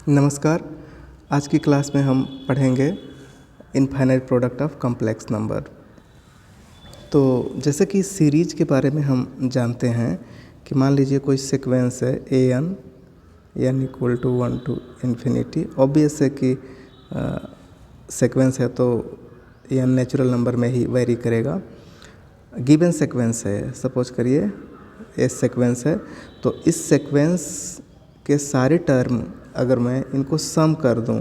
नमस्कार। आज की क्लास में हम पढ़ेंगे infinite product of complex number. तो जैसे कि सीरीज के बारे में हम जानते हैं कि मान लीजिए कोई सीक्वेंस है n equal to 1 to infinity. Obvious है कि सीक्वेंस है तो एन नेचुरल नंबर में ही वेरी करेगा। गिवन सीक्वेंस है, सपोज करिए ये सीक्वेंस है, तो इस सीक्वेंस के सारे टर्म अगर मैं इनको सम कर दूं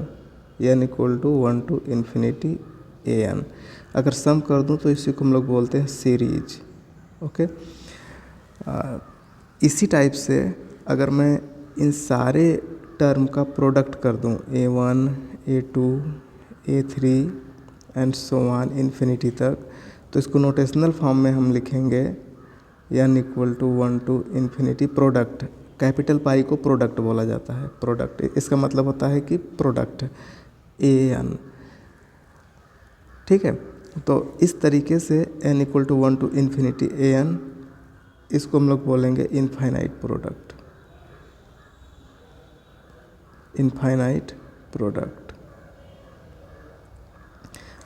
n equal to 1 to infinity n, अगर सम कर दूं तो इसी को हम लोग बोलते हैं सीरीज। ओके, इसी टाइप से अगर मैं इन सारे टर्म का प्रोडक्ट कर दूं A1, A2, A3 and so on infinity तक, तो इसको नोटेशनल फॉर्म में हम लिखेंगे n equal to 1 to infinity product. Capital pi को प्रोडक्ट बोला जाता है। प्रोडक्ट इसका मतलब होता है कि प्रोडक्ट एन। ठीक है, तो इस तरीके से n equal to 1 to infinity n, इसको हम लोग बोलेंगे इनफाइनाइट प्रोडक्ट। Infinite product.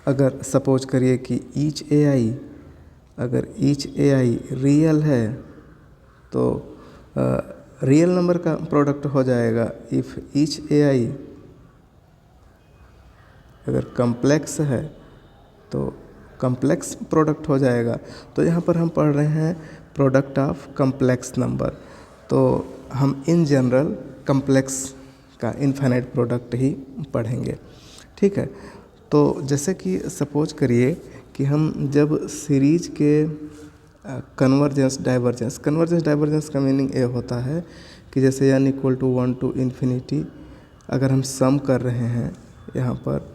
अगर सपोज करिए कि ईच ए आई, अगर ईच ए आई रियल है तो रियल नंबर का प्रोडक्ट हो जाएगा। इफ़ ईच ए आई अगर कॉम्प्लेक्स है तो कॉम्प्लेक्स प्रोडक्ट हो जाएगा। तो यहाँ पर हम पढ़ रहे हैं प्रोडक्ट ऑफ कॉम्प्लेक्स नंबर, तो हम इन जनरल कॉम्प्लेक्स का इनफाइनाइट प्रोडक्ट ही पढ़ेंगे। ठीक है, तो जैसे कि सपोज करिए कि हम जब सीरीज के कन्वर्जेंस डाइवर्जेंस का मीनिंग ये होता है कि जैसे n equal to 1 to infinity अगर हम सम कर रहे हैं, यहाँ पर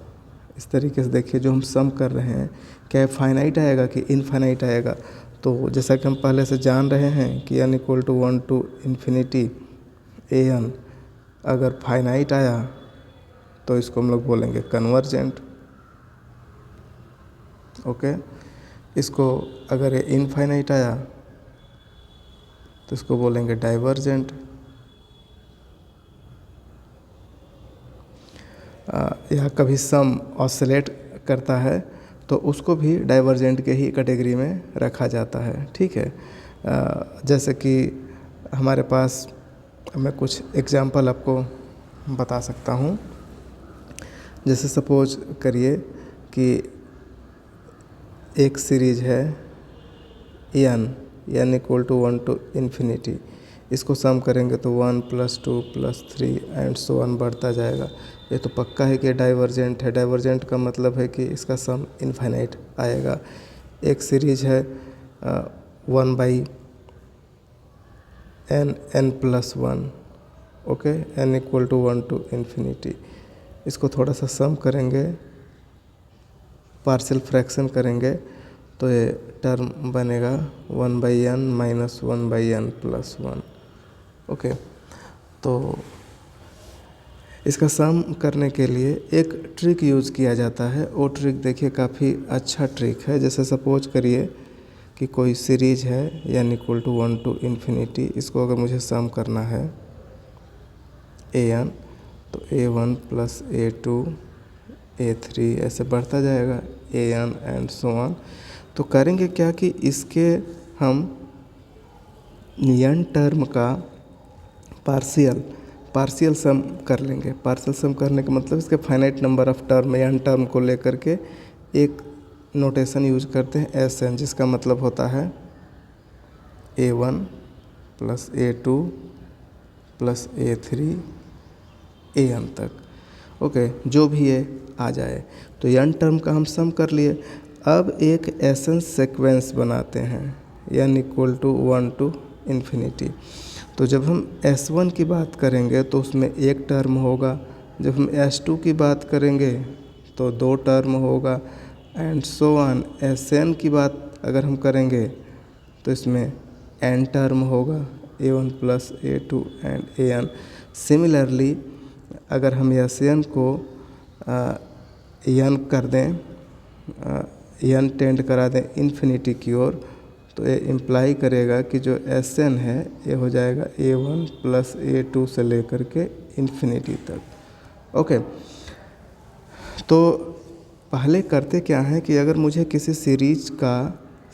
इस तरीके से देखिए, जो हम सम कर रहे हैं क्या फाइनाइट आएगा कि इनफाइनाइट आएगा। तो जैसा कि हम पहले से जान रहे हैं कि n equal to 1 to infinity a n अगर फाइनाइट आया तो इसको हम लोग बोलेंगे कन्वर्जेंट। ओके, इसको अगर ये इनफाइनाइट आया तो इसको बोलेंगे डाइवर्जेंट। या कभी सम ऑसिलेट करता है तो उसको भी डाइवर्जेंट के ही कैटेगरी में रखा जाता है। ठीक है, जैसे कि हमारे पास मैं कुछ एग्जांपल आपको बता सकता हूँ। जैसे सपोज करिए कि एक सीरीज है n equal to 1 to infinity, इसको सम करेंगे तो 1 + 2 + 3 एंड सो ऑन बढ़ता जाएगा। ये तो पक्का है कि डाइवर्जेंट है। डाइवर्जेंट का मतलब है कि इसका सम इनफाइनाइट आएगा। एक सीरीज है 1/n n+1, okay, n equal to 1 to infinity, इसको थोड़ा सा सम करेंगे, पार्शियल फ्रैक्शन करेंगे तो ये टर्म बनेगा 1/n - 1/n+1। ओके, तो इसका सम करने के लिए एक ट्रिक यूज़ किया जाता है। वो ट्रिक देखिए काफ़ी अच्छा ट्रिक है। जैसे सपोज करिए कि कोई सीरीज है n equal to 1 to infinity, इसको अगर मुझे सम करना है एन, तो A1 + A2 A3 ऐसे बढ़ता जाएगा एन एंड सो ऑन। तो करेंगे क्या कि इसके हम एन टर्म का पार्शियल सम कर लेंगे। पार्शियल सम करने का मतलब इसके finite number of term n term को लेकर के एक नोटेशन यूज करते हैं एस_n, जिसका मतलब होता है A1 + A2 + A3 an तक। ओके, जो भी ये आ जाए, तो एन टर्म का हम सम कर लिए। अब एक एसन सीक्वेंस बनाते हैं n equal to 1 to infinity. तो जब हम S1 की बात करेंगे तो उसमें एक टर्म होगा, जब हम S2 की बात करेंगे तो 2 टर्म होगा एंड सो ऑन। Sn की बात अगर हम करेंगे तो इसमें n टर्म होगा, A1 + A2 and an। Similarly अगर हम Sn को n कर दें, n टेंड करा दें इन्फिनिटी की ओर, तो ये इम्प्लाई करेगा कि जो Sn है ये हो जाएगा A1 + A2 से लेकर के इन्फिनिटी तक। ओके, तो पहले करते क्या हैं कि अगर मुझे किसी सीरीज का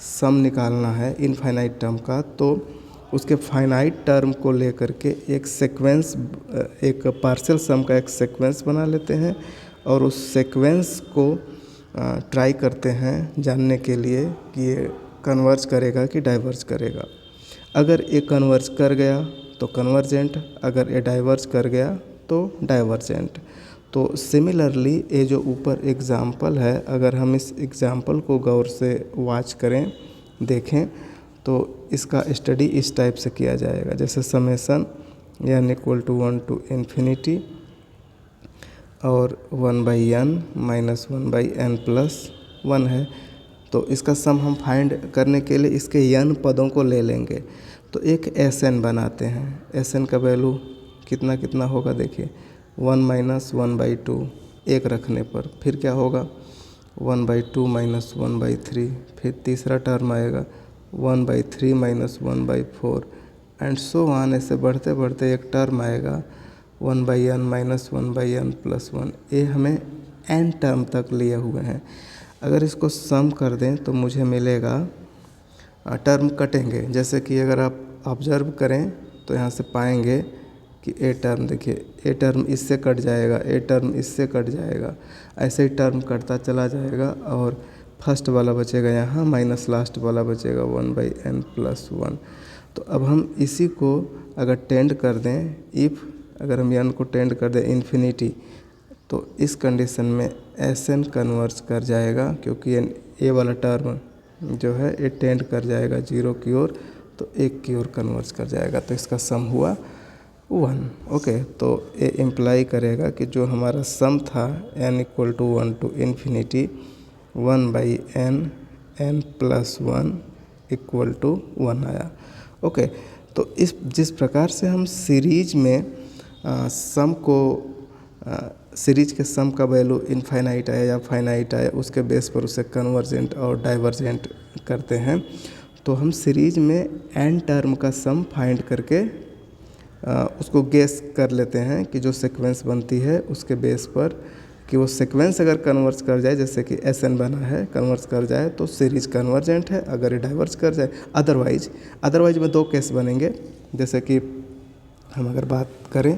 सम निकालना है इनफाइनाइट टर्म का, तो उसके फाइनाइट टर्म को लेकर के एक सीक्वेंस, एक पार्शियल सम का एक सीक्वेंस बना लेते हैं और उस सीक्वेंस को ट्राई करते हैं जानने के लिए कि ये कन्वर्ज करेगा कि डाइवर्ज करेगा। अगर ये कन्वर्ज कर गया तो कन्वर्जेंट, अगर ये डाइवर्ज कर गया तो डाइवर्जेंट। तो सिमिलरली ये जो ऊपर एग्ज़ाम्पल है, अगर हम इस एग्ज़ाम्पल को गौर से वॉच करें, देखें, तो इसका स्टडी इस टाइप से किया जाएगा, जैसे summation n equal to 1 to infinity और 1/n माइनस 1/n प्लस 1 है। तो इसका सम हम फाइंड करने के लिए इसके n पदों को ले लेंगे, तो एक Sn बनाते हैं। Sn का वैल्यू कितना कितना होगा, देखिए 1 माइनस 1/2 एक रखने पर, फिर क्या होगा 1/2 माइनस 1/3, फिर तीसरा टर्म आएगा 1/3 माइनस 1/4 एंड सो ऑन। ऐसे बढ़ते बढ़ते एक टर्म आएगा 1/n माइनस 1/n प्लस 1। ये हमें n टर्म तक लिए हुए हैं। अगर इसको सम कर दें तो मुझे मिलेगा, टर्म कटेंगे, जैसे कि अगर आप ऑब्जर्व करें तो यहाँ से पाएंगे कि ए टर्म, देखिए ए टर्म इससे कट जाएगा, ए टर्म इससे कट जाएगा, ऐसे ही टर्म कटता चला जाएगा और फर्स्ट वाला बचेगा यहाँ माइनस लास्ट वाला बचेगा 1/n प्लस 1। तो अब हम इसी को अगर टेंड कर दें, इफ़ अगर हम n को टेंड कर दें इन्फिनिटी, तो इस कंडीशन में Sn कन्वर्ज कर जाएगा, क्योंकि ए वाला टर्म जो है ये टेंड कर जाएगा 0 की ओर, तो 1 की ओर कन्वर्ज कर जाएगा, तो इसका सम हुआ 1। ओके, तो ये इम्प्लाई करेगा कि जो हमारा सम था n equal to 1 to infinity 1/n n plus 1 equal to 1 आया। ओके, तो इस जिस प्रकार से हम सीरीज में सम को, सीरीज के सम का वैल्यू इनफाइनाइट आया या फाइनाइट आया, उसके बेस पर उसे कन्वर्जेंट और डाइवर्जेंट करते हैं, तो हम सीरीज में n टर्म का सम फाइंड करके उसको गेस कर लेते हैं कि जो सीक्वेंस बनती है उसके बेस पर, कि वो सीक्वेंस अगर कन्वर्ज कर जाए, जैसे कि Sn बना है, कन्वर्ज कर जाए तो सीरीज कन्वर्जेंट है, अगर ये डाइवर्ज कर जाए अदरवाइज में दो केस बनेंगे। जैसे कि हम अगर बात करें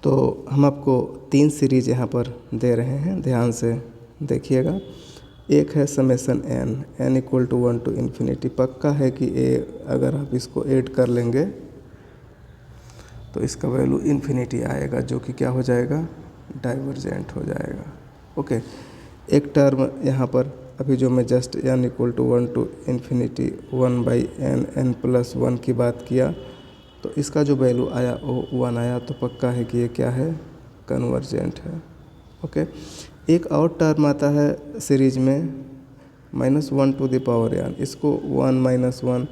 तो हम आपको 3 सीरीज यहाँ पर दे रहे हैं, ध्यान से देखिएगा। एक है summation n equal to 1 to infinity, पक्का है कि अगर आप इसको ऐड कर लेंगे तो इसका वैल्यू इन्फिनिटी आएगा, जो कि क्या हो जाएगा, डाइवर्जेंट हो जाएगा। ओके, एक टर्म यहाँ पर अभी जो मैं just n equal to 1 to infinity 1/n n plus 1 की बात किया, तो इसका जो वैल्यू आया वो 1 आया, तो पक्का है कि ये क्या है, कन्वर्जेंट है। ओके, एक और टर्म आता है सीरीज में -1 to the पावर n, इसको 1 माइनस 1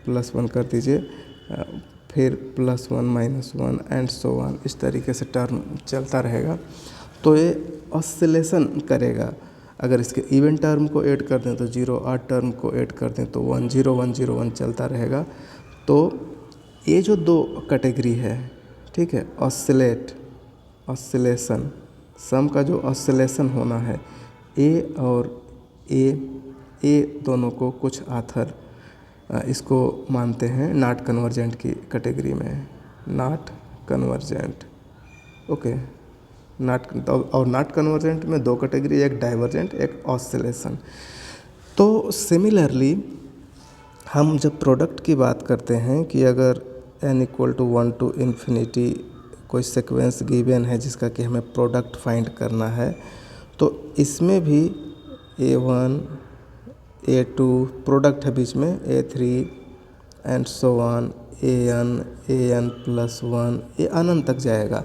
प्लस 1 कर दीजिए, फिर +1 -1 एंड सो ऑन, इस तरीके से टर्म चलता रहेगा। तो ये ऑसिलेशन करेगा। अगर इसके इवन टर्म को ऐड कर दें तो 0, ऑड टर्म को ऐड कर दें तो 1 0 1 0 1 चलता रहेगा। तो ये जो 2 कैटेगरी है, ठीक है, ऑसिलेशन, सम का जो ऑसिलेशन होना है, ए और ए दोनों को कुछ आथर इसको मानते हैं नॉट कन्वर्जेंट की कैटेगरी में, not convergent. Okay, not convergent में 2 कैटेगरी, एक डाइवर्जेंट, एक ऑसिलेशन। तो सिमिलरली हम जब प्रोडक्ट की बात करते हैं कि अगर n equal to 1 to infinity कोई सीक्वेंस गिवन है जिसका कि हमें प्रोडक्ट फाइंड करना है, तो इसमें भी a1 a2 प्रोडक्ट है बीच में, a3 and so on, an plus 1, ये अनंत तक जाएगा।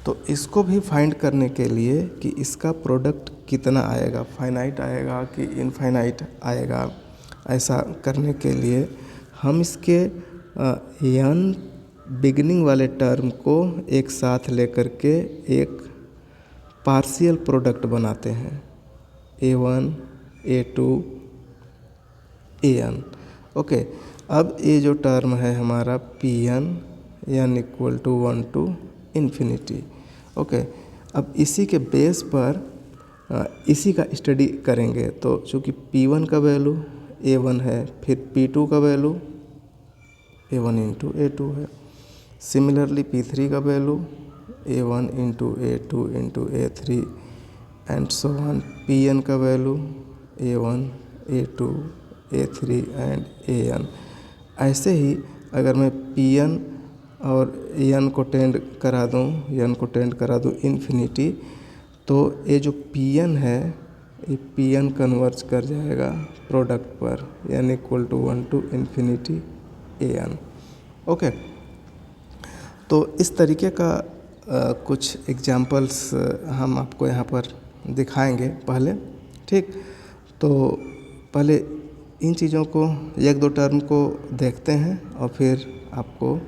तो इसको भी फाइंड करने के लिए कि इसका प्रोडक्ट कितना आएगा, फाइनाइट आएगा कि इनफाइनाइट आएगा, ऐसा करने के लिए हम इसके n बिगिनिंग वाले टर्म को एक साथ लेकर के एक पार्शियल प्रोडक्ट बनाते हैं, a1 a2 an। ओके, अब ये जो टर्म है हमारा Pn n equal to 1 to infinity. Okay, अब इसी के बेस पर इसी का स्टडी करेंगे। तो चूँकि P1 का वैल्यू A1 है, फिर P2 का वैल्यू A1 इंटू A2 है, सिमिलरली P3 का value A1 into A2 into A3 and so on. Pn का value A1 A2 A3 and An। ऐसे ही अगर मैं Pn और n को टेंड करा दूँ इन्फिनिटी, तो ये जो Pn है ये Pn कन्वर्ज कर जाएगा प्रोडक्ट पर, n equal to 1 to infinity An। Okay, तो इस तरीके का कुछ एग्जांपल्स हम आपको यहाँ पर दिखाएंगे पहले। ठीक, तो पहले इन चीज़ों को, एक दो टर्म को देखते हैं और फिर आपको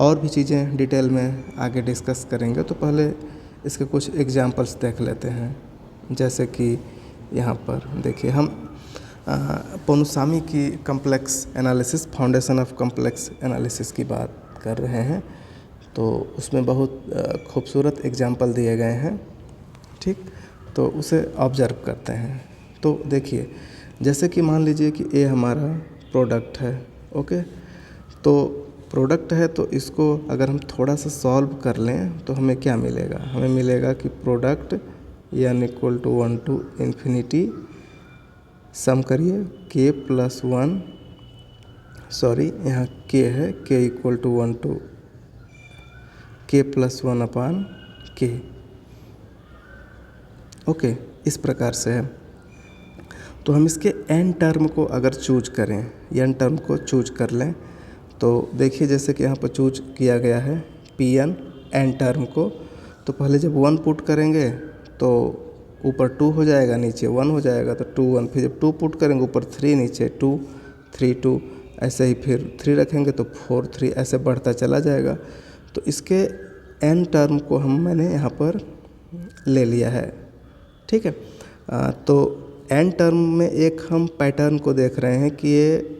और भी चीज़ें डिटेल में आगे डिस्कस करेंगे। तो पहले इसके कुछ एग्जांपल्स देख लेते हैं। जैसे कि यहाँ पर देखिए, हम पोनुसामी की complex analysis, foundation of complex analysis की बात कर रहे हैं। तो उसमें बहुत खूबसूरत एग्जांपल दिए गए हैं। ठीक, तो उसे ऑब्जर्व करते हैं। तो देखिए, जैसे कि मान लीजिए कि ये हमारा प्रोडक्ट है। ओके, तो प्रोडक्ट है, तो इसको अगर हम थोड़ा सा सॉल्व कर लें तो हमें क्या मिलेगा? हमें मिलेगा कि product n equal to 1 to infinity, sum करिए k प्लस 1, सॉरी यहाँ k है, k equal to 1 to k plus 1 upon k। Okay, इस प्रकार से है। तो हम इसके n टर्म को अगर चूज करें, n टर्म को चूज कर लें, तो देखिए जैसे कि यहाँ पर चूज किया गया है Pn n टर्म को। तो पहले जब 1 पुट करेंगे तो ऊपर 2 हो जाएगा, नीचे 1 हो जाएगा, तो 2 1। फिर जब 2 पुट करेंगे ऊपर 3, नीचे 2 3 2, ऐसे ही फिर 3 रखेंगे तो 4 3, ऐसे बढ़ता चला जाएगा। तो इसके n टर्म को मैंने यहाँ पर ले लिया है। ठीक है, तो n टर्म में एक हम पैटर्न को देख रहे हैं कि ये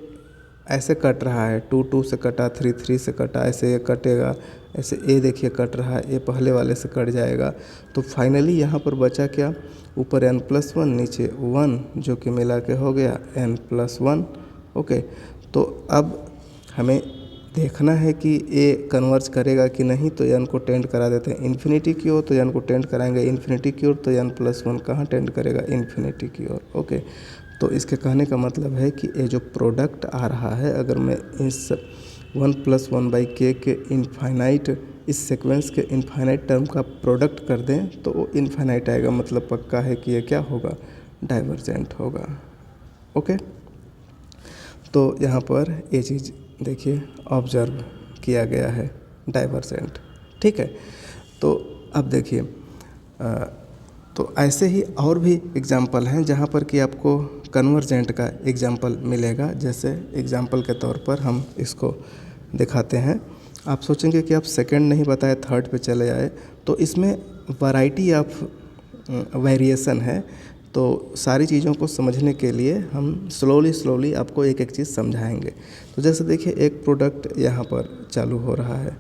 ऐसे कट रहा है, 2 2 से कटा, 3 3 से कटा, ऐसे ये कटेगा, ऐसे ए देखिए कट रहा है, ये पहले वाले से कट जाएगा। तो फाइनली यहाँ पर बचा क्या? ऊपर n प्लस 1, नीचे 1, जो कि मिला के हो गया n प्लस 1। ओके, तो अब हमें देखना है कि ए कन्वर्ज करेगा कि नहीं। तो n को टेंड करा देते हैं इन्फिनिटी की ओर, तो n को टेंड कराएंगे इन्फिनिटी की ओर, तो n प्लस 1 कहाँ टेंड करेगा? इन्फिनिटी की ओर। ओके, तो इसके कहने का मतलब है कि ये जो प्रोडक्ट आ रहा है, अगर मैं इस 1 प्लस 1 बाई के इनफाइनाइट, इस सीक्वेंस के इनफाइनाइट टर्म का प्रोडक्ट कर दें तो वो इनफाइनाइट आएगा। मतलब पक्का है कि ये क्या होगा? डाइवर्जेंट होगा। ओके, तो यहाँ पर ये चीज़ देखिए ऑब्जर्व किया गया है, डाइवर्जेंट। ठीक है, तो अब देखिए, तो ऐसे ही और भी एग्जाम्पल हैं जहाँ पर कि आपको कन्वर्जेंट का एग्जाम्पल मिलेगा। जैसे एग्जाम्पल के तौर पर हम इसको दिखाते हैं। आप सोचेंगे कि आप सेकंड नहीं बताए, थर्ड पे चले आए। तो इसमें वैरायटी ऑफ वेरिएशन है। तो सारी चीज़ों को समझने के लिए हम स्लोली आपको एक एक चीज़ समझाएंगे। तो जैसे देखिए, एक प्रोडक्ट यहाँ पर चालू हो रहा है।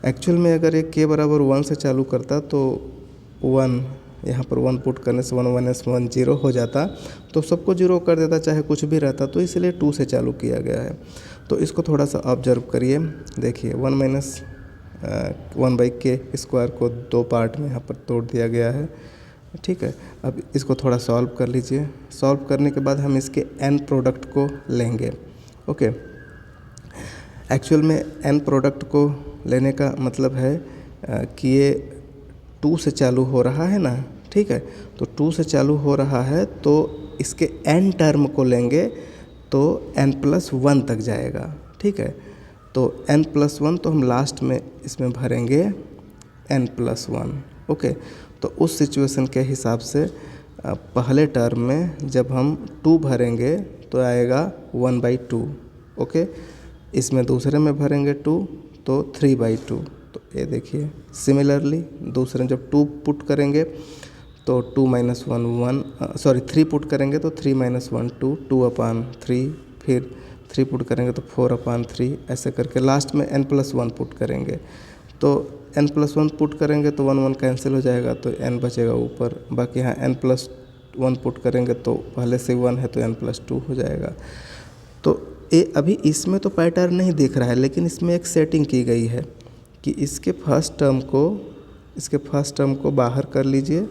एक्चुअल में अगर एक k बराबर 1 से चालू करता तो 1, यहाँ पर 1 पुट करने से 1 1 1 0 हो जाता, तो सबको 0 कर देता, चाहे कुछ भी रहता। तो इसलिए 2 से चालू किया गया है। तो इसको थोड़ा सा ऑब्जर्व करिए। देखिए 1 माइनस 1 बाई के स्क्वायर को 2 पार्ट में यहाँ पर तोड़ दिया गया है। ठीक है, अब इसको थोड़ा सॉल्व कर लीजिए। सॉल्व करने के बाद हम इसके n प्रोडक्ट को लेंगे। ओके, एक्चुअल में n प्रोडक्ट को लेने का मतलब है कि ये 2 से चालू हो रहा है ना। ठीक है, तो 2 से चालू हो रहा है, तो इसके n टर्म को लेंगे तो n प्लस 1 तक जाएगा। ठीक है, तो n प्लस 1 तो हम लास्ट में इसमें भरेंगे n प्लस 1। ओके, तो उस सिचुएशन के हिसाब से पहले टर्म में जब हम 2 भरेंगे तो आएगा 1/2। ओके, इसमें दूसरे में भरेंगे 2 तो 3/2। तो ये देखिए, सिमिलरली दूसरे में जब 2 पुट करेंगे तो 2 माइनस 1 1, सॉरी 3 पुट करेंगे तो 3 माइनस 1 2, 2/3, फिर 3 पुट करेंगे तो 4/3, ऐसे करके लास्ट में n प्लस 1 पुट करेंगे तो n+1 पुट करेंगे तो 1 1 कैंसिल हो जाएगा तो n बचेगा ऊपर, बाकी यहाँ n+1 पुट करेंगे तो पहले से 1 है तो n+2 हो जाएगा। तो ये अभी इसमें तो पैटर्न नहीं दिख रहा है, लेकिन इसमें एक सेटिंग की गई है कि इसके फर्स्ट टर्म को बाहर कर लीजिए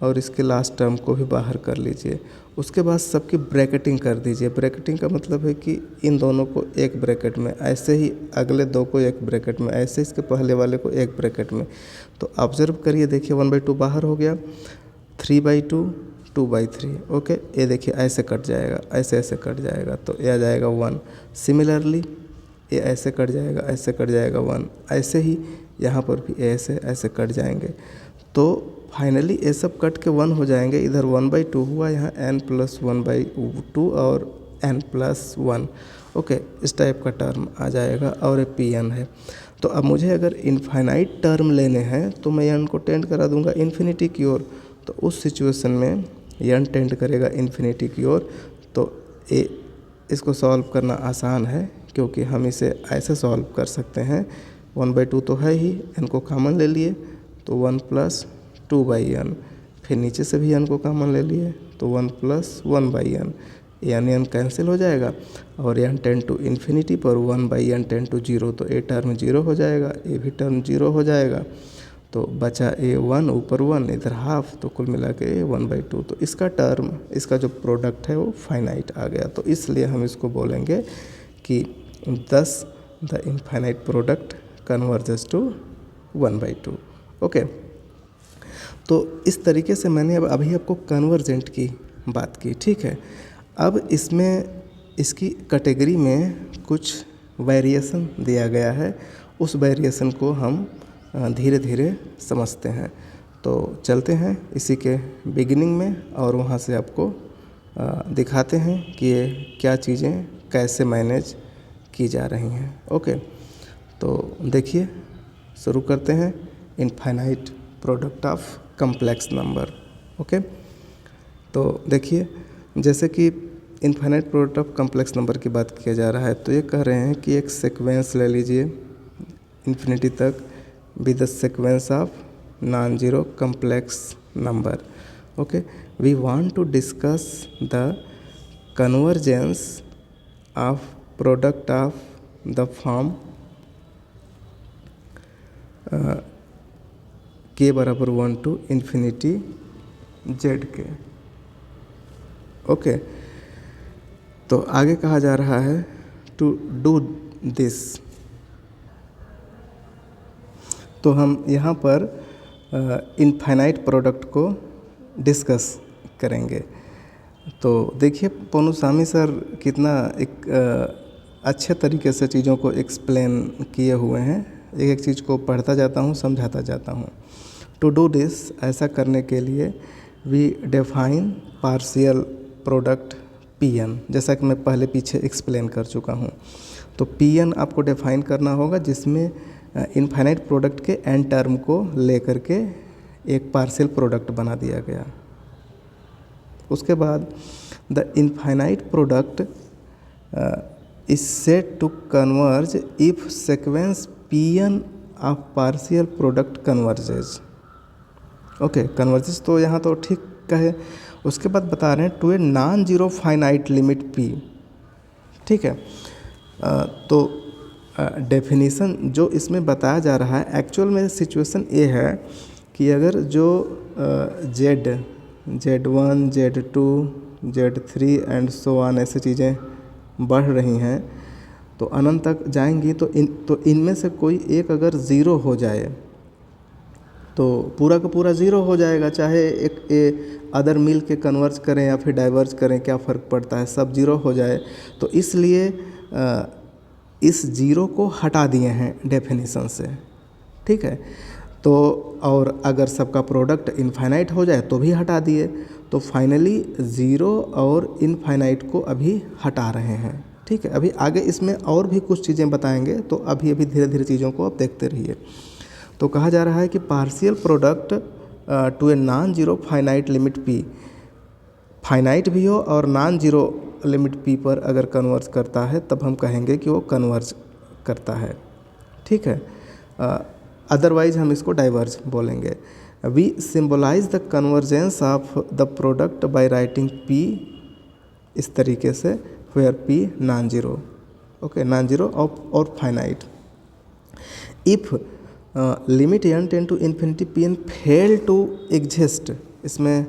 और इसके लास्ट टर्म को भी बाहर कर लीजिए। उसके बाद सबकी ब्रैकेटिंग कर दीजिए। ब्रैकेटिंग का मतलब है कि इन दोनों को एक ब्रैकेट में, ऐसे ही अगले दो को एक ब्रैकेट में, ऐसे इसके पहले वाले को एक ब्रैकेट में। तो ऑब्जर्व करिए, देखिए 1/2 बाहर हो गया, 3/2, 2/3। ओके, ये देखिए ऐसे कट जाएगा, ऐसे कट जाएगा तो ये आ जाएगा 1। सिमिलरली ये ऐसे कट जाएगा, ऐसे कट जाएगा 1। ऐसे ही यहाँ पर भी ऐसे कट जाएंगे। तो फाइनली ये सब कट के 1 हो जाएंगे। इधर 1/2 हुआ, यहाँ n+1/2 और n+1। ओके, इस टाइप का टर्म आ जाएगा और ये Pn है। तो अब मुझे अगर इनफाइनाइट टर्म लेने हैं तो मैं n को टेंड करा दूंगा इन्फिनिटी की ओर। तो उस सिचुएशन में n टेंड करेगा इन्फिनिटी की ओर। तो इसको सॉल्व करना आसान है, क्योंकि हम इसे ऐसे सॉल्व कर सकते हैं। 1/2 तो है ही, n को कॉमन ले लिए तो 1+2/n, फिर नीचे से भी n को कॉमन ले लिए तो 1+1/n, यानी n कैंसिल हो जाएगा और n टेंड टू इन्फिनिटी पर 1/n टेंड टू 0, तो ये टर्म 0 हो जाएगा, ये भी टर्म 0 हो जाएगा। तो बचा ए 1, ऊपर 1, इधर हाफ, तो कुल मिला के 1/2। तो इसका टर्म, इसका जो प्रोडक्ट है वो फाइनाइट आ गया। तो इसलिए हम इसको बोलेंगे कि thus the infinite product converges to 1/2। Okay, तो इस तरीके से मैंने अभी आपको कन्वर्जेंट की बात की, ठीक है। अब इसमें इसकी कैटेगरी में कुछ वेरिएशन दिया गया है, उस वेरिएशन को हम धीरे धीरे समझते हैं। तो चलते हैं इसी के बिगिनिंग में और वहाँ से आपको दिखाते हैं कि ये क्या चीज़ें कैसे मैनेज की जा रही हैं। ओके, तो देखिए शुरू करते हैं infinite product of complex number. Okay, तो देखिए जैसे कि infinite product of complex number की बात किया जा रहा है, तो ये कह रहे हैं कि एक सीक्वेंस ले लीजिए इन्फिनिटी तक with the sequence of non zero complex number. Okay, we want to discuss the convergence of product of the form k बराबर 1 to infinity z k. Okay, तो आगे कहा जा रहा है टू डू दिस। तो हम यहाँ पर इनफाइनाइट प्रोडक्ट को डिस्कस करेंगे। तो देखिए पोनुसामी सर कितना एक अच्छे तरीके से चीज़ों को एक्सप्लेन किए हुए हैं। एक एक चीज़ को पढ़ता जाता हूँ, समझाता जाता हूँ। टू डू दिस, ऐसा करने के लिए we define partial product Pn, जैसा कि मैं पहले पीछे एक्सप्लेन कर चुका हूँ। तो Pn आपको डिफाइन करना होगा, जिसमें इनफाइनाइट प्रोडक्ट के n टर्म को लेकर के एक पार्शियल प्रोडक्ट बना दिया गया। उसके बाद the infinite product is said to converge if sequence Pn of partial product converges. Okay, converges तो यहाँ तो ठीक कहे। उसके बाद बता रहे हैं to a non zero finite limit P, ठीक है। तो डेफिनेशन जो इसमें बताया जा रहा है, एक्चुअल में सिचुएशन ये है कि अगर जो Z1, Z2, Z3 and so on ऐसे चीज़ें बढ़ रही हैं तो अनंत तक जाएंगी, तो इनमें से कोई एक अगर ज़ीरो हो जाए तो पूरा का पूरा ज़ीरो हो जाएगा। चाहे एक अदर मिल के कन्वर्ज करें या फिर डाइवर्ज करें, क्या फ़र्क पड़ता है, सब ज़ीरो हो जाए। तो इसलिए इस ज़ीरो को हटा दिए हैं डेफिनेशन से, ठीक है। तो और अगर सबका प्रोडक्ट इनफाइनाइट हो जाए तो भी हटा दिए। तो फाइनली ज़ीरो और इनफाइनाइट को अभी हटा रहे हैं, ठीक है। अभी आगे इसमें और भी कुछ चीज़ें बताएंगे, तो अभी धीरे धीरे चीज़ों को आप देखते रहिए। तो कहा जा रहा है कि partial product to a non zero finite limit P, finite भी हो और नॉन जीरो लिमिट P पर अगर कन्वर्ज करता है तब हम कहेंगे कि वो कन्वर्ज करता है, ठीक है। अदरवाइज हम इसको डाइवर्ज बोलेंगे। We symbolize the convergence of the product by writing P इस तरीके से, where P non zero, okay, non zero और finite. If limit n tend to infinity P n fail to exist, इसमें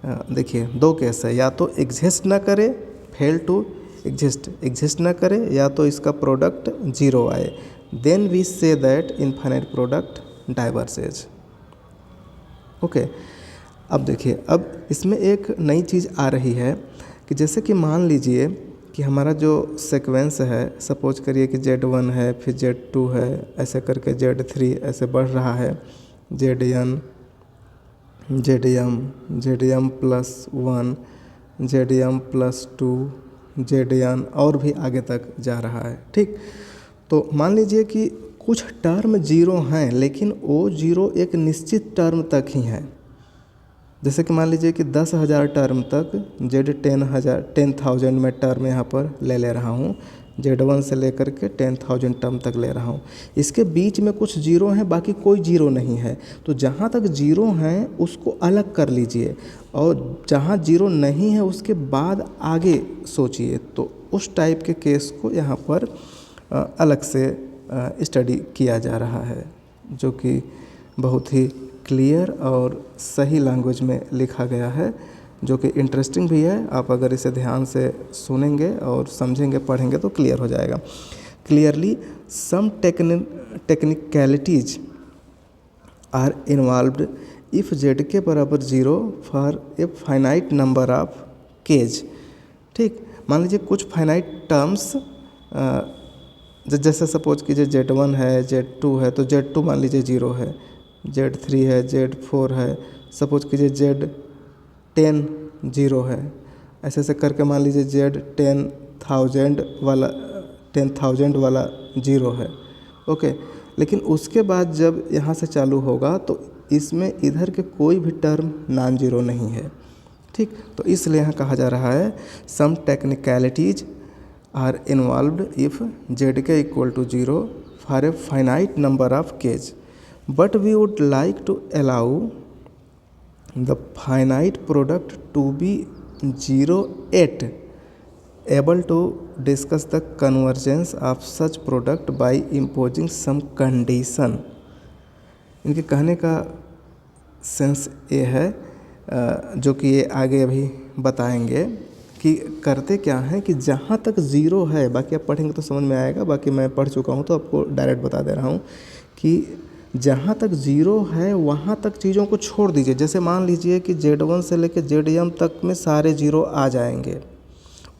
देखिए दो केस है, या तो एग्जिस्ट ना करे, फेल टू एग्जिस्ट ना करे, या तो इसका प्रोडक्ट जीरो आए, then we say that infinite product diverges. Okay, अब देखिए, अब इसमें एक नई चीज़ आ रही है कि जैसे कि मान लीजिए कि हमारा जो सीक्वेंस है, सपोज करिए कि Z1 है, फिर Z2 है, ऐसे करके Z3 ऐसे बढ़ रहा है, ZN, ZM +1, ZM+2, ZN और भी आगे तक जा रहा है, ठीक। तो मान लीजिए कि कुछ टर्म जीरो हैं, लेकिन वो जीरो एक निश्चित टर्म तक ही है। जैसे कि मान लीजिए कि 10,000 टर्म तक Z10,000 में टर्म यहाँ पर ले रहा हूँ, Z1 से लेकर के 10,000 टर्म तक ले रहा हूँ। इसके बीच में कुछ जीरो हैं, बाकी कोई जीरो नहीं है। तो जहाँ तक जीरो हैं उसको अलग कर लीजिए, और जहाँ जीरो नहीं है उसके बाद आगे सोचिए। तो उस टाइप के केस को यहाँ पर अलग से स्टडी किया जा रहा है, जो कि बहुत ही क्लियर और सही लैंग्वेज में लिखा गया है, जो कि इंटरेस्टिंग भी है। आप अगर इसे ध्यान से सुनेंगे और समझेंगे, पढ़ेंगे तो क्लियर हो जाएगा। Clearly some technicalities are involved if z k बराबर zero for a finite number of k's, ठीक। मान लीजिए कुछ फाइनाइट टर्म्स, जैसे सपोज कीजिए Z1 है, Z2 है, तो Z2 मान लीजिए जीरो है, Z3 है, Z4 है, सपोज कीजिए Z10 जीरो है, ऐसे ऐसे करके मान लीजिए Z10,000 वाला जीरो है, ओके। लेकिन उसके बाद जब यहाँ से चालू होगा तो इसमें इधर के कोई भी टर्म नॉन जीरो नहीं है, ठीक। तो इसलिए यहाँ कहा जा रहा है some technicalities are involved if ZK equal to zero for a finite number of k's, but we would like to allow the finite product to be zero at able to discuss the convergence of such product by imposing some condition। इनके कहने का sense ये है, जो कि ये आगे अभी बताएंगे कि करते क्या हैं कि जहाँ तक ज़ीरो है, बाकी आप पढ़ेंगे तो समझ में आएगा, बाकी मैं पढ़ चुका हूँ तो आपको डायरेक्ट बता दे रहा हूँ कि जहाँ तक ज़ीरो है वहाँ तक चीज़ों को छोड़ दीजिए। जैसे मान लीजिए कि Z1 से लेकर ZM तक में सारे ज़ीरो आ जाएंगे,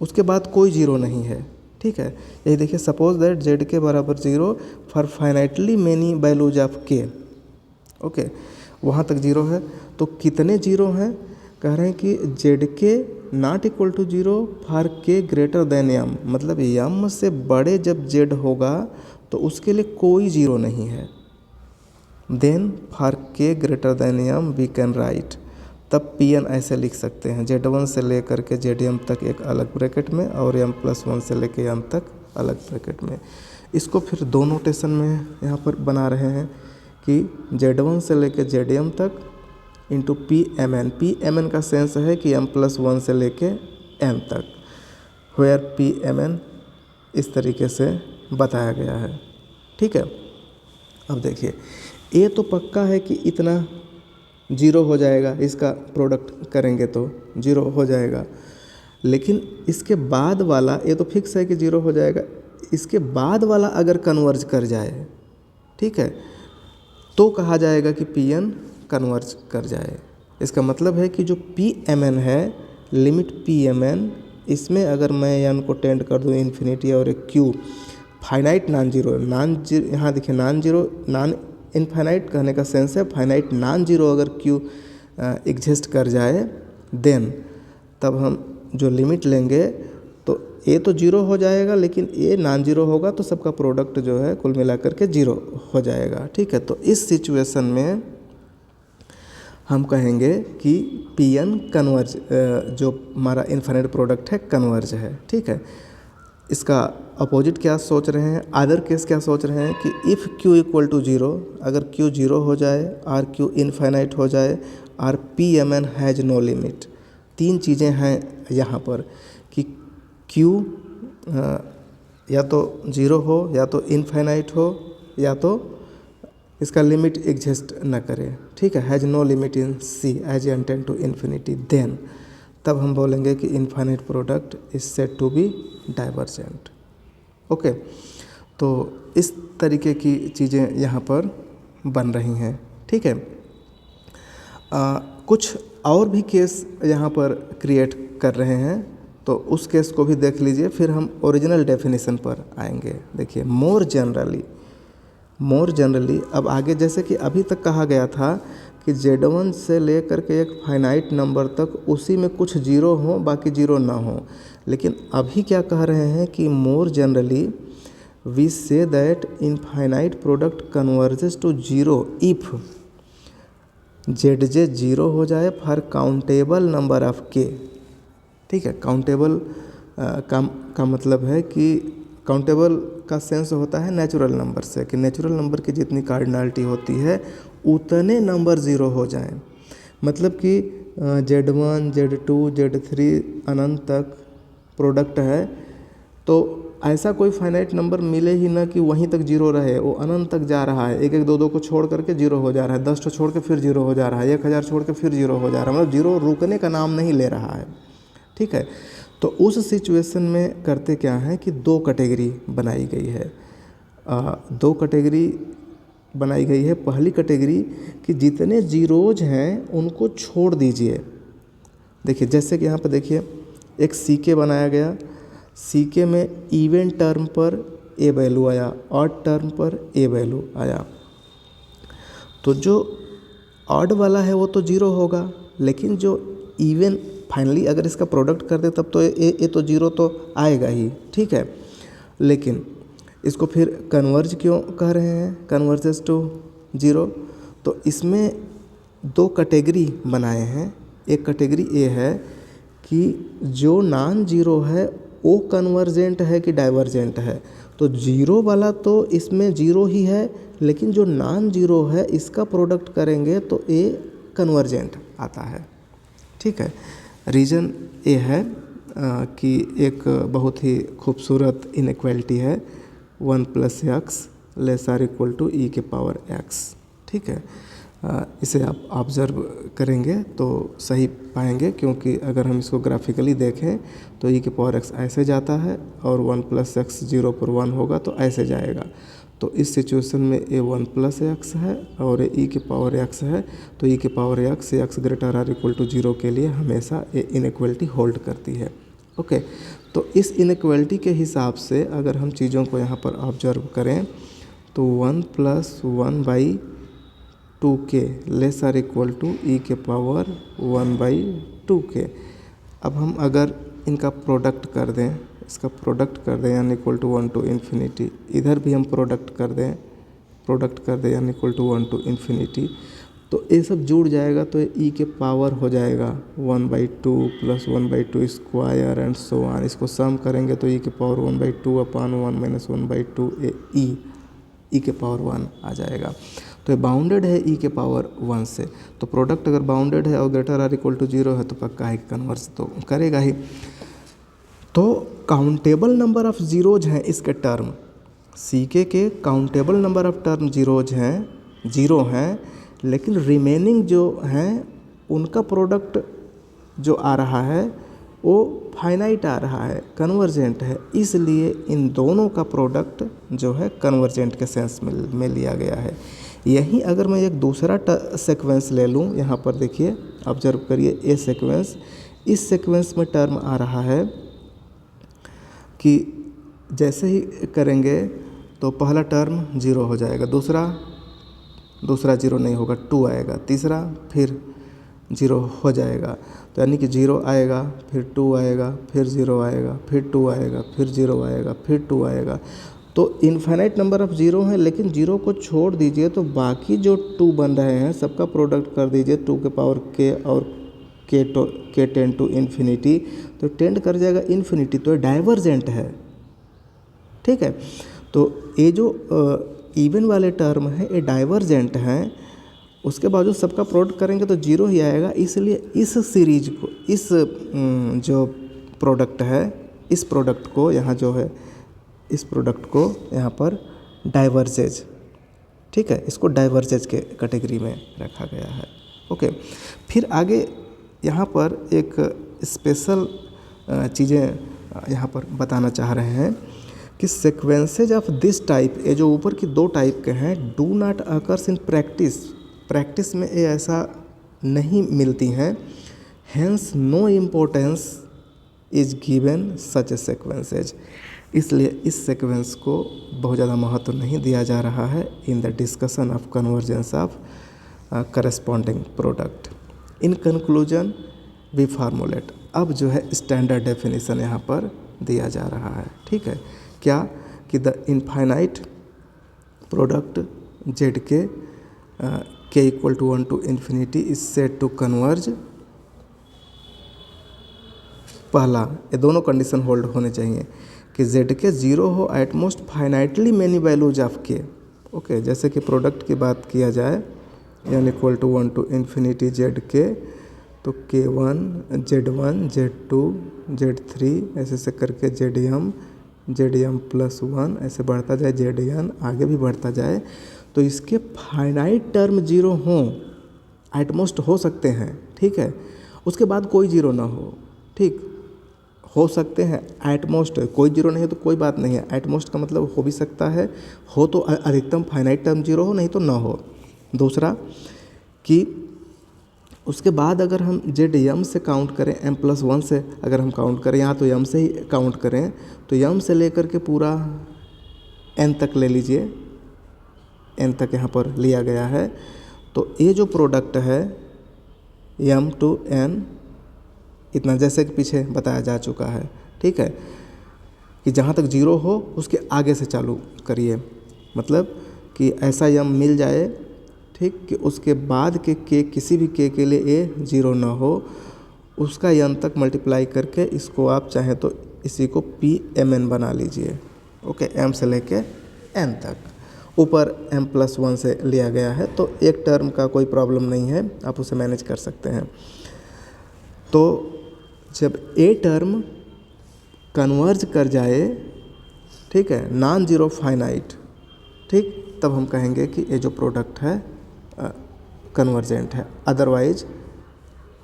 उसके बाद कोई ज़ीरो नहीं है, ठीक है। यही देखिए, सपोज दैट Z के बराबर zero for finitely many values of K, okay, वहाँ तक ज़ीरो है। तो कितने ज़ीरो हैं, कह रहे हैं कि ZK not equal to zero for K greater than M, मतलब M से बड़े जब Z होगा तो उसके लिए कोई ज़ीरो नहीं है। Then for K greater than M we can write, तब Pn ऐसे लिख सकते हैं, Z1 से लेकर के ZM तक एक अलग ब्रैकेट में और M+1 से लेकर M तक अलग ब्रैकेट में। इसको फिर दो नोटेशन में यहाँ पर बना रहे हैं कि Z1 से लेकर ZM तक इंटू Pmn का सेंस है कि M+1 से लेके M तक, वेयर Pmn इस तरीके से बताया गया है, ठीक है। अब देखिए, ये तो पक्का है कि इतना जीरो हो जाएगा, इसका प्रोडक्ट करेंगे तो जीरो हो जाएगा, लेकिन इसके बाद वाला ये तो फिक्स है कि जीरो हो जाएगा। इसके बाद वाला अगर कन्वर्ज कर जाए, ठीक है, तो कहा जाएगा कि Pn कन्वर्ज कर जाए। इसका मतलब है कि जो Pmn है, लिमिट Pmn, इसमें अगर मैं n को टेंड कर दूँ इन्फिनिटी और एक Q फाइनाइट नॉन जीरो, यहाँ देखिए नॉन जीरो, नॉन इनफाइनाइट कहने का सेंस है फाइनाइट नॉन जीरो अगर Q एग्जिस्ट कर जाए, देन तब हम जो लिमिट लेंगे तो ए तो जीरो हो जाएगा, लेकिन ए नॉन जीरो होगा तो सबका प्रोडक्ट जो है कुल मिलाकर के जीरो हो जाएगा, ठीक है। तो इस सिचुएशन में हम कहेंगे कि Pn कन्वर्ज, जो हमारा इनफाइनाइट प्रोडक्ट है कन्वर्ज है, ठीक है। इसका अपोजिट क्या सोच रहे हैं, अदर केस क्या सोच रहे हैं कि if q equal to zero, अगर q ज़ीरो हो जाए, आर q इनफाइनाइट हो जाए, or p m n has no limit. तीन चीज़ें हैं यहाँ पर कि q या तो ज़ीरो हो, या तो इनफाइनाइट हो, या तो इसका लिमिट एग्जिस्ट न करे। ठीक है, has no limit in c as n tend to infinity, then तब हम बोलेंगे कि infinite product is said to be divergent. Okay, तो इस तरीके की चीज़ें यहाँ पर बन रही हैं। ठीक है, कुछ और भी केस यहाँ पर क्रिएट कर रहे हैं, तो उस केस को भी देख लीजिए, फिर हम ओरिजिनल डेफिनेशन पर आएंगे। देखिए, मोर जनरली अब आगे जैसे कि अभी तक कहा गया था कि Z1 से लेकर के एक फाइनाइट नंबर तक उसी में कुछ जीरो हो, बाकी जीरो ना हो, लेकिन अभी क्या कह रहे हैं कि more generally we say that infinite product converges to zero if ZJ zero हो जाए for countable number of K। ठीक है, काउंटेबल का मतलब है कि काउंटेबल का सेंस होता है नेचुरल नंबर से, कि नेचुरल नंबर की जितनी कार्डिनलिटी होती है उतने नंबर ज़ीरो हो जाएं। मतलब कि Z1, Z2, Z3 अनंत तक प्रोडक्ट है, तो ऐसा कोई फाइनाइट नंबर मिले ही ना कि वहीं तक जीरो रहे, वो अनंत तक जा रहा है, एक एक दो दो को छोड़ करके जीरो हो जा रहा है, 10 को छोड़ के फिर जीरो हो जा रहा है, 1000 छोड़ के फिर जीरो हो जा रहा है, मतलब जीरो रुकने का नाम नहीं ले रहा है। ठीक है, तो उस सिचुएशन में करते क्या है कि दो कैटेगरी बनाई गई है। पहली कैटेगरी कि जितने जीरोज हैं उनको छोड़ दीजिए। देखिए, जैसे कि यहाँ पर देखिए एक CK बनाया गया, CK में इवन टर्म पर A वैल्यू आया, ऑड टर्म पर A वैल्यू आया, तो जो ऑड वाला है वो तो जीरो होगा, लेकिन जो इवन फाइनली अगर इसका प्रोडक्ट कर दे तब तो ए तो जीरो तो आएगा ही। ठीक है, लेकिन इसको फिर कन्वर्ज क्यों कह रहे हैं, कन्वर्जेस टू ज़ीरो, तो इसमें दो कैटेगरी बनाए हैं। एक कैटेगरी ये है कि जो नॉन जीरो है वो कन्वर्जेंट है कि डाइवर्जेंट है, तो जीरो वाला तो इसमें जीरो ही है, लेकिन जो नॉन जीरो है इसका प्रोडक्ट करेंगे तो ये कन्वर्जेंट आता है। ठीक है, रीज़न ये है कि एक बहुत ही खूबसूरत इनइक्वालिटी है 1 + x lesser equal to e के पावर x। ठीक है, इसे आप ऑब्ज़र्व करेंगे तो सही पाएंगे, क्योंकि अगर हम इसको ग्राफिकली देखें तो e के पावर x ऐसे जाता है और 1 + x 0 पर 1 होगा तो ऐसे जाएगा। तो इस सिचुएशन में ये 1 + x है और ये e के पावर x है, तो e के power x greater or equal to 0 के लिए हमेशा ये इनइक्वालिटी होल्ड करती है। ओके, तो इस इनइक्वालिटी के हिसाब से अगर हम चीज़ों को यहाँ पर ऑब्जर्व करें तो 1 + 1/2k lesser equal to e के पावर 1/2k। अब हम अगर इनका प्रोडक्ट कर दें, इसका प्रोडक्ट कर दें यानी इक्वल टू 1 to इन्फिनिटी, इधर भी हम प्रोडक्ट कर दें यानी इक्वल टू 1 to इन्फिनिटी, तो ये सब जुड़ जाएगा तो ये e के पावर हो जाएगा 1/2 + 1/2 स्क्वायर एंड सो ऑन। इसको सम करेंगे तो e के पावर 1/2/1 - 1/2 e के पावर 1 आ जाएगा। तो ये बाउंडेड है e के पावर 1 से, तो प्रोडक्ट अगर बाउंडेड है और ग्रेटर आर इक्वल टू 0 है तो पक्का है कन्वर्स तो करेगा ही। तो काउंटेबल नंबर ऑफ जीरोज हैं इसके टर्म, CK के countable number of term zero हैं, लेकिन रिमेनिंग जो हैं उनका प्रोडक्ट जो आ रहा है वो फाइनाइट आ रहा है, कन्वर्जेंट है, इसलिए इन दोनों का प्रोडक्ट जो है कन्वर्जेंट के सेंस में लिया गया है। यहीं अगर मैं एक दूसरा सीक्वेंस ले लूँ, यहाँ पर देखिए ऑब्जर्व करिए ये सीक्वेंस, इस सीक्वेंस में टर्म आ रहा है कि जैसे ही करेंगे तो पहला टर्म 0 हो जाएगा, दूसरा 0 नहीं होगा, 2 आएगा, तीसरा फिर 0 हो जाएगा, तो यानी कि 0 आएगा, फिर 2 आएगा, फिर 0 आएगा, फिर 2 आएगा, फिर 0 आएगा, फिर 2 आएगा। तो इनफाइनाइट नंबर ऑफ 0 है, लेकिन 0 को छोड़ दीजिए तो बाकी जो 2 बन रहे हैं सबका प्रोडक्ट कर दीजिए 2 के पावर k और k टेंड टू इन्फिनिटी, तो टेंड कर जाएगा इन्फिनिटी, तो डाइवर्जेंट है। ठीक है। तो ये जो इवन वाले टर्म है ये डाइवर्जेंट हैं, उसके बावजूद सबका प्रोडक्ट करेंगे तो जीरो ही आएगा। इसलिए इस सीरीज को, इस जो प्रोडक्ट है, इस प्रोडक्ट को यहाँ जो है, इस प्रोडक्ट को यहाँ पर डाइवर्जेज, ठीक है, इसको डाइवर्जेज के कैटेगरी में रखा गया है। ओके, फिर आगे यहाँ पर एक स्पेशल चीज़ें यहाँ पर बताना चाह रहे हैं कि सीक्वेंसेज ऑफ दिस टाइप, ये जो ऊपर की दो टाइप के हैं, do not occurs in practice, practice में ये ऐसा नहीं मिलती हैं। Hence no importance is given such a sequences, इसलिए इस सीक्वेंस को बहुत ज़्यादा महत्व नहीं दिया जा रहा है in the discussion of convergence of corresponding product. In conclusion we formulate, अब जो है स्टैंडर्ड डेफिनेशन यहाँ पर दिया जा रहा है, ठीक है। क्या कि the infinite product z k equal to 1 to infinity is said to converge. पहला, ये दोनों कंडीशन होल्ड होने चाहिए कि जेड के जीरो हो at most finitely many values of k. Okay, जैसे कि प्रोडक्ट की बात किया जाए, n equal to 1 to infinity z k, तो K1 Z1 Z2 Z3 ऐसे से करके ZM +1 ऐसे बढ़ता जाए, ZN आगे भी बढ़ता जाए, तो इसके फाइनाइट टर्म जीरो हों, एटमोस्ट हो सकते हैं, ठीक है। उसके बाद कोई जीरो ना हो, ठीक, हो सकते हैं एटमोस्ट, कोई जीरो नहीं है तो कोई बात नहीं है। एटमोस्ट का मतलब हो भी सकता है, हो तो अधिकतम फाइनाइट टर्म जीरो हो, नहीं तो ना हो। दूसरा कि उसके बाद अगर हम जेड एम से काउंट करें, M+1 से अगर हम काउंट करें, यहाँ तो एम से ही काउंट करें, तो एम से लेकर के पूरा एन तक ले लीजिए, एन तक यहाँ पर लिया गया है। तो ये जो प्रोडक्ट है M to N इतना, जैसे कि पीछे बताया जा चुका है, ठीक है, कि जहाँ तक जीरो हो उसके आगे से चालू करिए, मतलब कि ऐसा यम मिल जाए, ठीक, कि उसके बाद के किसी भी के लिए ए जीरो ना हो, उसका एन तक मल्टीप्लाई करके इसको आप चाहें तो इसी को PMN बना लीजिए। ओके, एम से लेके एन तक, ऊपर M+1 से लिया गया है, तो एक टर्म का कोई प्रॉब्लम नहीं है, आप उसे मैनेज कर सकते हैं। तो जब ए टर्म कन्वर्ज कर जाए, ठीक है, नॉन जीरो फाइनाइट, ठीक, तब हम कहेंगे कि ये जो प्रोडक्ट है कन्वर्जेंट है। अदरवाइज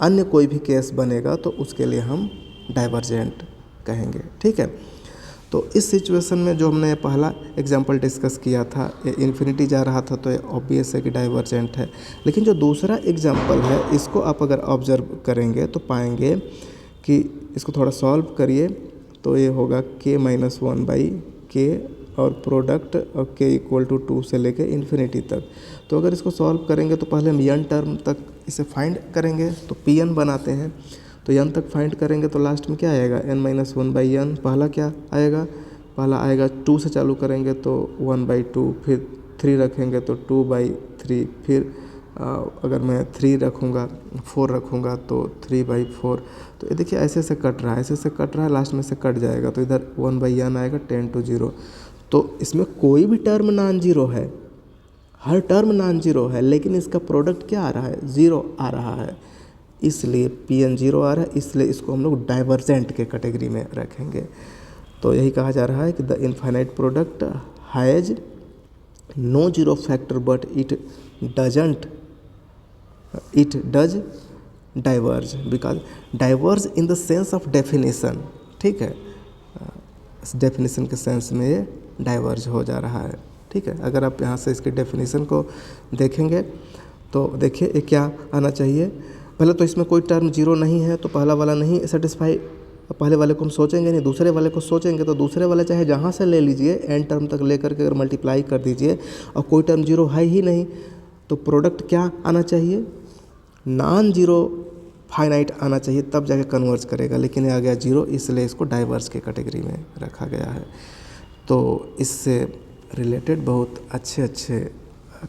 अन्य कोई भी केस बनेगा तो उसके लिए हम डाइवर्जेंट कहेंगे, ठीक है। तो इस सिचुएशन में जो हमने पहला एग्जांपल डिस्कस किया था, ये इन्फिनिटी जा रहा था, तो ये ऑब्वियस है कि डाइवर्जेंट है। लेकिन जो दूसरा एग्जांपल है, इसको आप अगर ऑब्जर्व करेंगे तो पाएंगे कि इसको थोड़ा सॉल्व करिए, तो ये होगा K-1/K और प्रोडक्ट और K इक्वल टू 2 से लेके इन्फिनिटी तक। तो अगर इसको सॉल्व करेंगे तो पहले हम n टर्म तक इसे फाइंड करेंगे, तो Pn बनाते हैं, तो n तक फाइंड करेंगे तो लास्ट में क्या आएगा, n-1/n। पहला क्या आएगा, पहला आएगा 2 से चालू करेंगे तो 1/2, फिर 3 रखेंगे तो 2/3, फिर अगर मैं 3 रखूँगा, 4 रखूँगा तो 3/4। तो ये देखिए ऐसे ऐसे कट रहा है, ऐसे ऐसे कट रहा है, लास्ट में से कट जाएगा, तो इधर 1/n आएगा 10 to 0। तो इसमें कोई भी टर्म नॉन जीरो है, हर टर्म नॉन जीरो है, लेकिन इसका प्रोडक्ट क्या आ रहा है, ज़ीरो आ रहा है, इसलिए Pn जीरो आ रहा है, इसलिए इसको हम लोग डाइवर्जेंट के कैटेगरी में रखेंगे। तो यही कहा जा रहा है कि the infinite product has no zero factor but it does diverge, because diverge in the sense of definition, ठीक है, इस डेफिनेशन के सेंस में ये डाइवर्ज हो जा रहा है, ठीक है। अगर आप यहाँ से इसके डेफिनेशन को देखेंगे तो देखिए ये क्या आना चाहिए, पहले तो इसमें कोई टर्म जीरो नहीं है, तो पहला वाला नहीं सेटिस्फाई, पहले वाले को हम सोचेंगे नहीं, दूसरे वाले को सोचेंगे, तो दूसरे वाले चाहे जहाँ से ले लीजिए, एन टर्म तक लेकर के अगर मल्टीप्लाई कर दीजिए और कोई टर्म जीरो है ही नहीं, तो प्रोडक्ट क्या आना चाहिए, नॉन जीरो फाइनाइट आना चाहिए, तब जाके कन्वर्ज करेगा। लेकिन ये आ गया जीरो, इसलिए इसको डाइवर्ज के कैटेगरी में रखा गया है। तो इससे रिलेटेड बहुत अच्छे अच्छे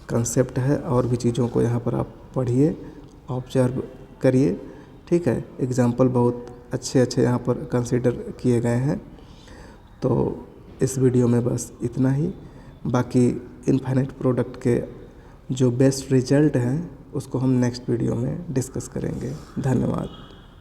कंसेप्ट है, और भी चीज़ों को यहाँ पर आप पढ़िए, ऑब्जर्व करिए, ठीक है। एग्जाम्पल बहुत अच्छे अच्छे यहाँ पर कंसीडर किए गए हैं। तो इस वीडियो में बस इतना ही। बाकी इनफाइनाइट प्रोडक्ट के जो बेस्ट रिजल्ट हैं उसको हम नेक्स्ट वीडियो में डिस्कस करेंगे। धन्यवाद।